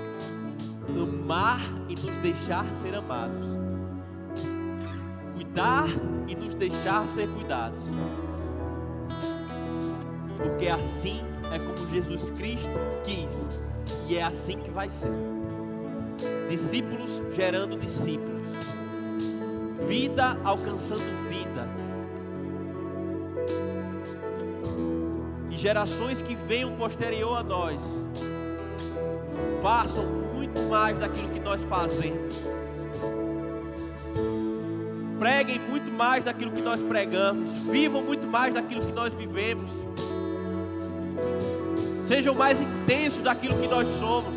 amar e nos deixar ser amados, cuidar e nos deixar ser cuidados, porque assim é como Jesus Cristo quis, e é assim que vai ser. Discípulos gerando discípulos, vida alcançando vida, e gerações que venham posterior a nós façam muito mais daquilo que nós fazemos, preguem muito mais daquilo que nós pregamos, vivam muito mais daquilo que nós vivemos, sejam mais intensos daquilo que nós somos.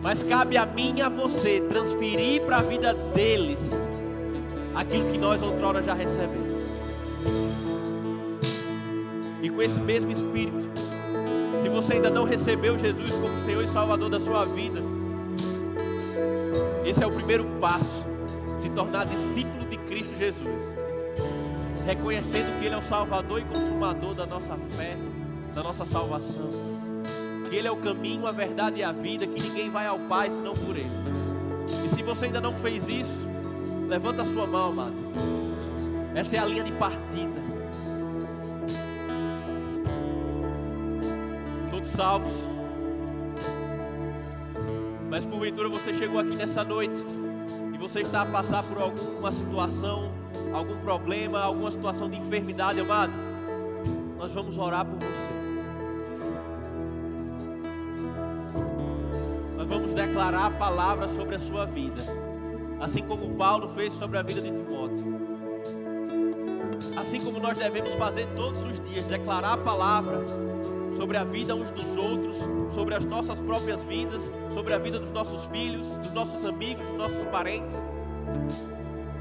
Mas cabe a mim e a você transferir para a vida deles aquilo que nós outrora já recebemos. E com esse mesmo espírito, se você ainda não recebeu Jesus como Senhor e Salvador da sua vida, esse é o primeiro passo: se tornar discípulo de Cristo Jesus, reconhecendo que Ele é o Salvador e Consumador da nossa fé, da nossa salvação, que Ele é o caminho, a verdade e a vida, que ninguém vai ao Pai senão por Ele. E se você ainda não fez isso, levanta a sua mão, amado. Essa é a linha de partida. Todos salvos. Mas porventura você chegou aqui nessa noite e você está a passar por alguma situação, algum problema, alguma situação de enfermidade, amado, nós vamos orar por você. Nós vamos declarar a palavra sobre a sua vida, assim como Paulo fez sobre a vida de Timóteo. Assim como nós devemos fazer todos os dias, declarar a palavra sobre a vida uns dos outros, sobre as nossas próprias vidas, sobre a vida dos nossos filhos, dos nossos amigos, dos nossos parentes.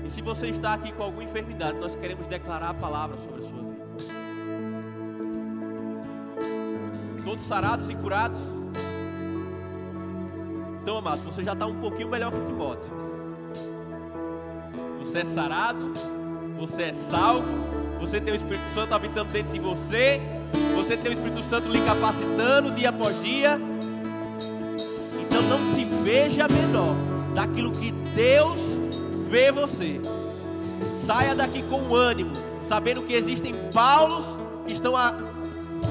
E se você está aqui com alguma enfermidade, nós queremos declarar a palavra sobre a sua vida. Todos sarados e curados? Então, amado, você já está um pouquinho melhor que Timóteo. Você é sarado, você é salvo, você tem o Espírito Santo habitando dentro de você, você tem o Espírito Santo lhe capacitando dia após dia. Então não se veja menor daquilo que Deus vê você. Saia daqui com ânimo, sabendo que existem Paulos que estão a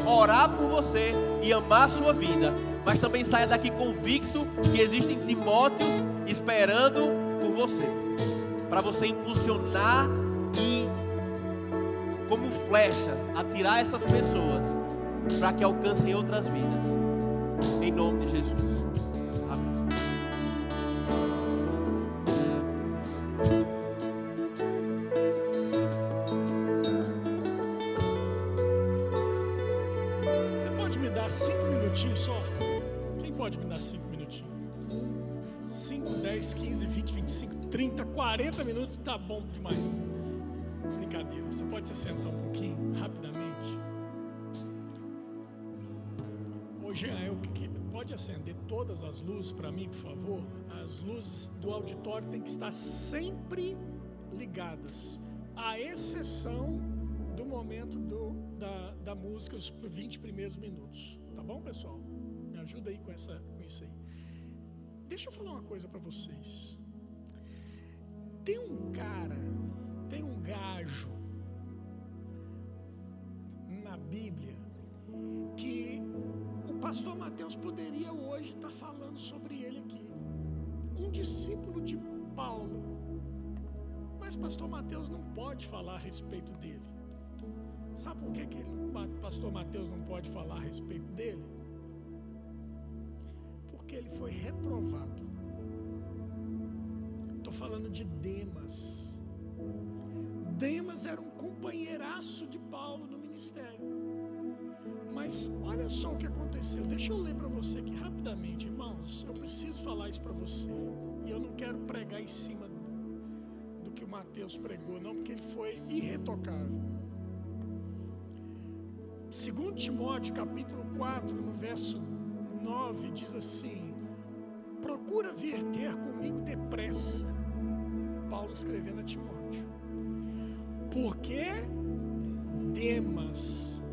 orar por você e amar a sua vida. Mas também saia daqui convicto que existem Timóteos esperando por você, para você impulsionar e, como flecha, atirar essas pessoas para que alcancem outras vidas. Em nome de Jesus. Amém. Você pode me dar 5 minutinhos só? Quem pode me dar 5 minutinhos? 5, 10, 15, 20, 25, 30, 40 minutos, tá bom demais. Brincadeira, você pode se sentar um pouquinho, rapidamente. Hoje pode acender todas as luzes para mim, por favor? As luzes do auditório têm que estar sempre ligadas, à exceção do momento da música, os 20 primeiros minutos. Tá bom, pessoal? Me ajuda aí com isso aí. Deixa eu falar uma coisa para vocês. Tem um gajo na Bíblia que o pastor Mateus poderia hoje estar falando sobre ele aqui. Um discípulo de Paulo. mas pastor Mateus não pode falar a respeito dele. Sabe por que pastor Mateus não pode falar a respeito dele? Porque ele foi reprovado. Estou falando de Demas. Demas era um companheiraço de Paulo no ministério. Mas olha só o que aconteceu. Deixa eu ler para você aqui rapidamente, irmãos. Eu preciso falar isso para você. E eu não quero pregar em cima do que o Mateus pregou, não, porque ele foi irretocável. 2 Timóteo capítulo 4, no verso 9, diz assim: procura vir ter comigo depressa. Paulo escrevendo a Timóteo. Porque Demas,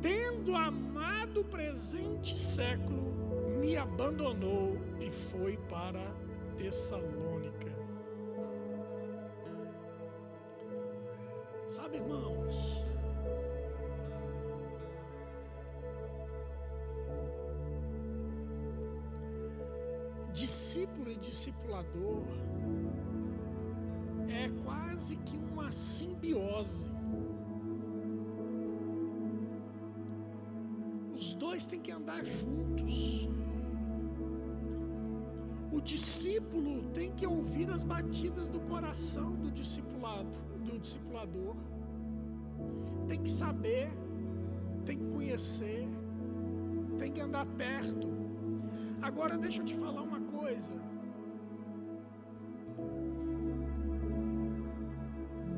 tendo amado o presente século, me abandonou e foi para Tessalônica. Sabe, irmãos, discípulo e discipulador é quase que uma simbiose. Os dois têm que andar juntos. O discípulo tem que ouvir as batidas do coração do discipulador. Tem que saber, tem que conhecer, tem que andar perto. Agora deixa eu te falar uma coisa.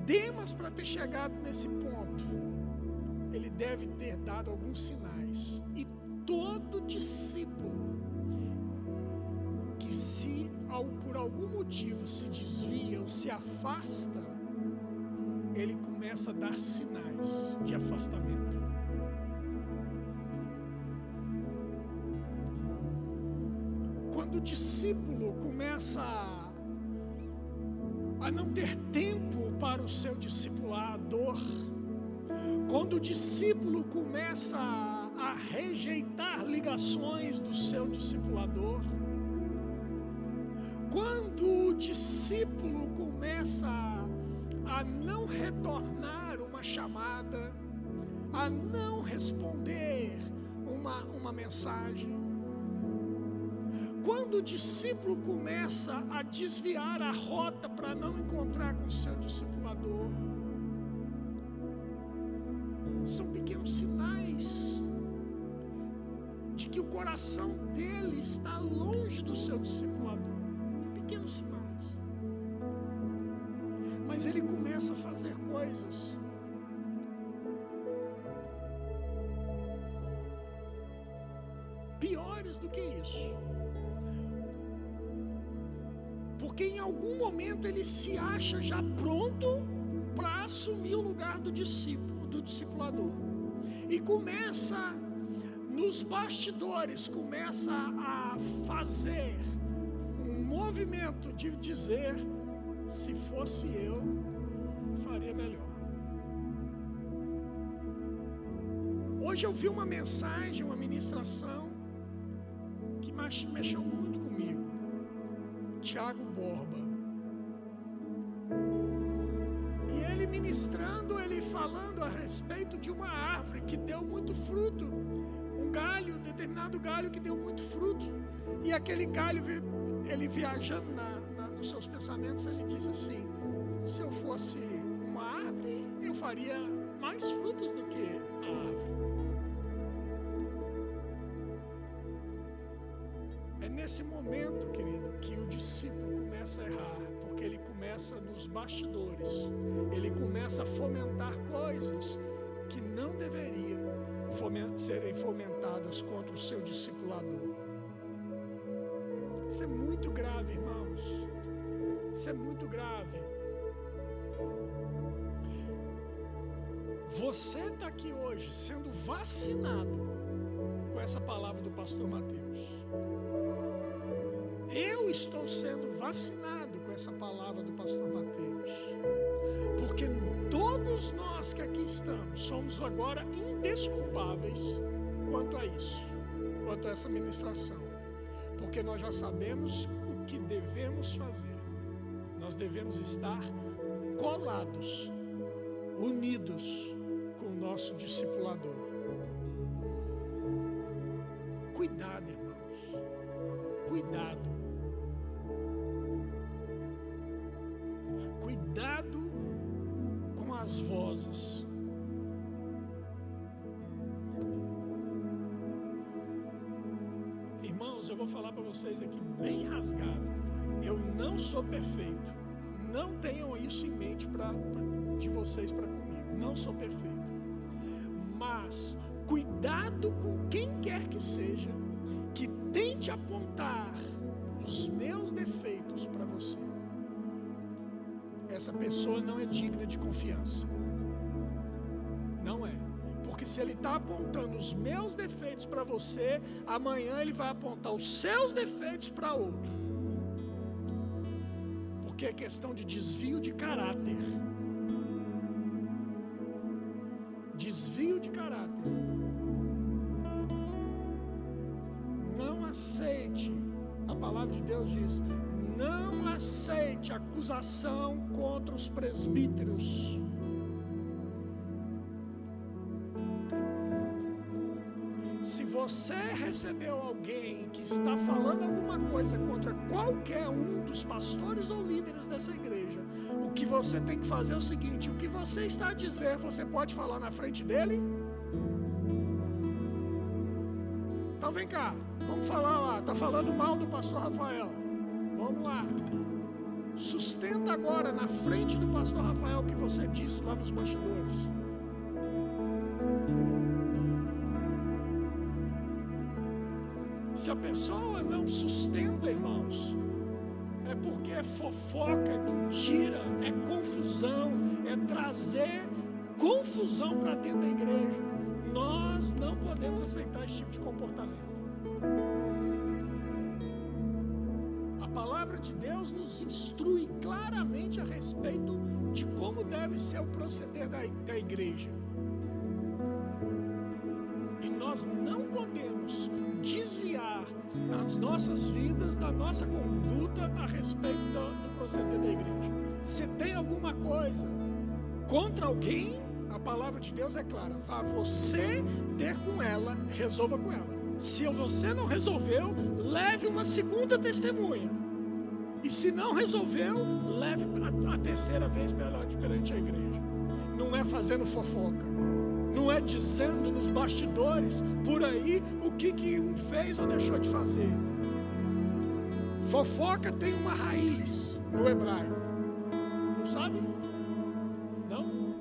Demas, para ter chegado nesse ponto, ele deve ter dado alguns sinais. E todo discípulo que por algum motivo se desvia ou se afasta, ele começa a dar sinais de afastamento. Quando o discípulo começa a não ter tempo para o seu discipulador, quando o discípulo começa a rejeitar ligações do seu discipulador, quando o discípulo começa a não retornar uma chamada, a não responder uma mensagem, quando o discípulo começa a desviar a rota para não encontrar com o seu discipulador, são pequenos sinais de que o coração dele está longe do seu discipulador. Pequenos sinais. Mas ele começa a fazer coisas piores do que isso. Porque em algum momento ele se acha já pronto para assumir o lugar do discípulo, do discipulador. E começa, nos bastidores, começa a fazer um movimento de dizer: se fosse eu, faria melhor. Hoje eu vi uma mensagem, uma ministração que mexeu muito comigo. Tiago Borba. E ele ministrando, ele falando a respeito de uma árvore que deu muito fruto. Um galho, determinado galho que deu muito fruto. E aquele galho, ele viajando nos seus pensamentos, ele diz assim: se eu fosse uma árvore, eu faria mais frutos do que a árvore. É nesse momento, querido, que o discípulo começa a errar, porque ele começa nos bastidores, ele começa a fomentar coisas que não deveriam serem fomentadas contra o seu discipulador. Isso é muito grave, irmãos. Isso é muito grave. Você está aqui hoje sendo vacinado com essa palavra do pastor Mateus. Eu estou sendo vacinado com essa palavra do pastor Mateus. Porque todos nós que aqui estamos somos agora indesculpáveis quanto a isso, quanto a essa ministração. Porque nós já sabemos o que devemos fazer. Nós devemos estar colados, unidos com o nosso discipulador. Cuidado, irmãos. Cuidado. Cuidado com as vozes. Irmãos, eu vou falar para vocês aqui bem rasgado. Eu não sou perfeito. Não tenham isso em mente de vocês para comigo. Não sou perfeito. Mas cuidado com quem quer que seja que tente apontar os meus defeitos para você. Essa pessoa não é digna de confiança. Não é. Porque se ele está apontando os meus defeitos para você, amanhã ele vai apontar os seus defeitos para outro. Porque é questão de desvio de caráter. Desvio de caráter. Não aceite, a palavra de Deus diz, não aceite acusação contra os presbíteros. Se você recebeu alguém que está falando alguma coisa contra qualquer um dos pastores ou líderes dessa igreja, o que você tem que fazer é o seguinte: o que você está a dizer, você pode falar na frente dele? Então vem cá, vamos falar lá. Está falando mal do pastor Rafael. Vamos lá. Sustenta agora na frente do pastor Rafael o que você disse lá nos bastidores. Se a pessoa não sustenta, irmãos, é porque é fofoca, é mentira, é confusão, é trazer confusão para dentro da igreja. Nós não podemos aceitar esse tipo de comportamento. A palavra de Deus nos instrui claramente a respeito de como deve ser o proceder da igreja. E nós não podemos desviar nas nossas vidas, da nossa conduta a respeito do proceder da igreja. Se tem alguma coisa contra alguém, a palavra de Deus é clara: vá você ter com ela, resolva com ela. Se você não resolveu, leve uma segunda testemunha. E se não resolveu, leve a terceira vez perante a igreja. Não é fazendo fofoca. Não é dizendo nos bastidores, por aí, o que um fez ou deixou de fazer. Fofoca tem uma raiz no hebraico. Não sabe? Não?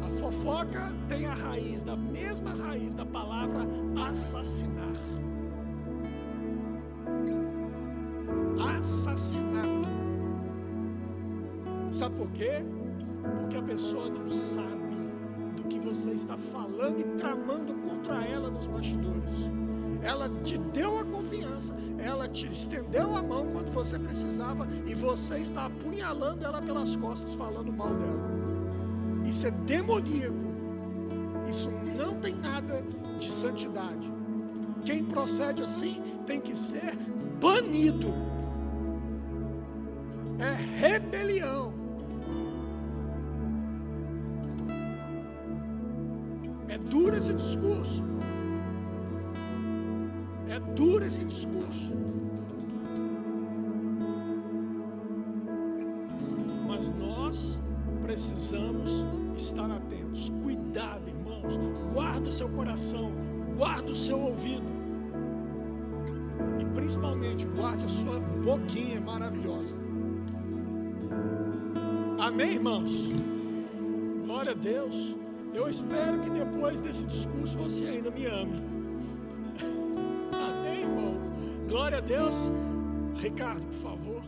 A fofoca tem a raiz, da mesma raiz da palavra assassinar. Assassinato. Sabe por quê? Porque a pessoa não sabe do que você está falando e tramando contra ela nos bastidores. Ela te deu a confiança, ela te estendeu a mão quando você precisava e você está apunhalando ela pelas costas, falando mal dela. Isso é demoníaco. Isso não tem nada de santidade. Quem procede assim tem que ser banido. É rebelião. É duro esse discurso. É duro esse discurso. Mas nós precisamos estar atentos. Cuidado, irmãos. Guarda seu coração. Guarda o seu ouvido. E principalmente guarde a sua boquinha maravilhosa. Amém, irmãos? Glória a Deus. Eu espero que depois desse discurso você ainda me ame. Amém, irmãos? Glória a Deus. Ricardo, por favor.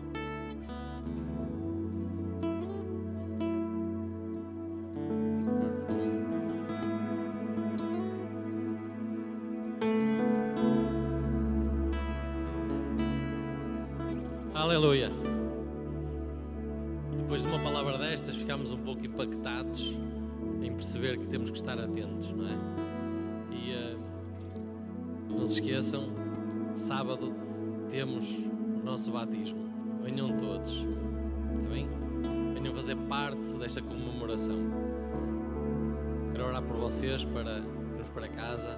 Aleluia. Depois de uma palavra destas, ficámos um pouco impactados em perceber que temos que estar atentos, não é? E não se esqueçam, sábado temos o nosso batismo. Venham todos, está bem? fazer parte desta comemoração. Quero orar por vocês para irmos para casa.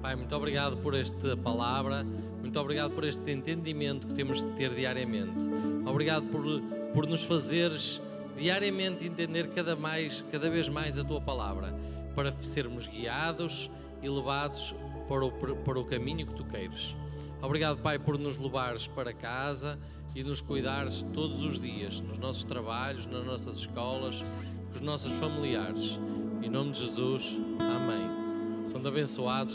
Pai, muito obrigado por esta palavra, muito obrigado por este entendimento que temos de ter diariamente. Obrigado por nos fazeres diariamente entender cada vez mais a Tua palavra, para sermos guiados e levados para o caminho que Tu queires. Obrigado, Pai, por nos levares para casa e nos cuidares todos os dias, nos nossos trabalhos, nas nossas escolas, com os nossos familiares. Em nome de Jesus, amém. São abençoados na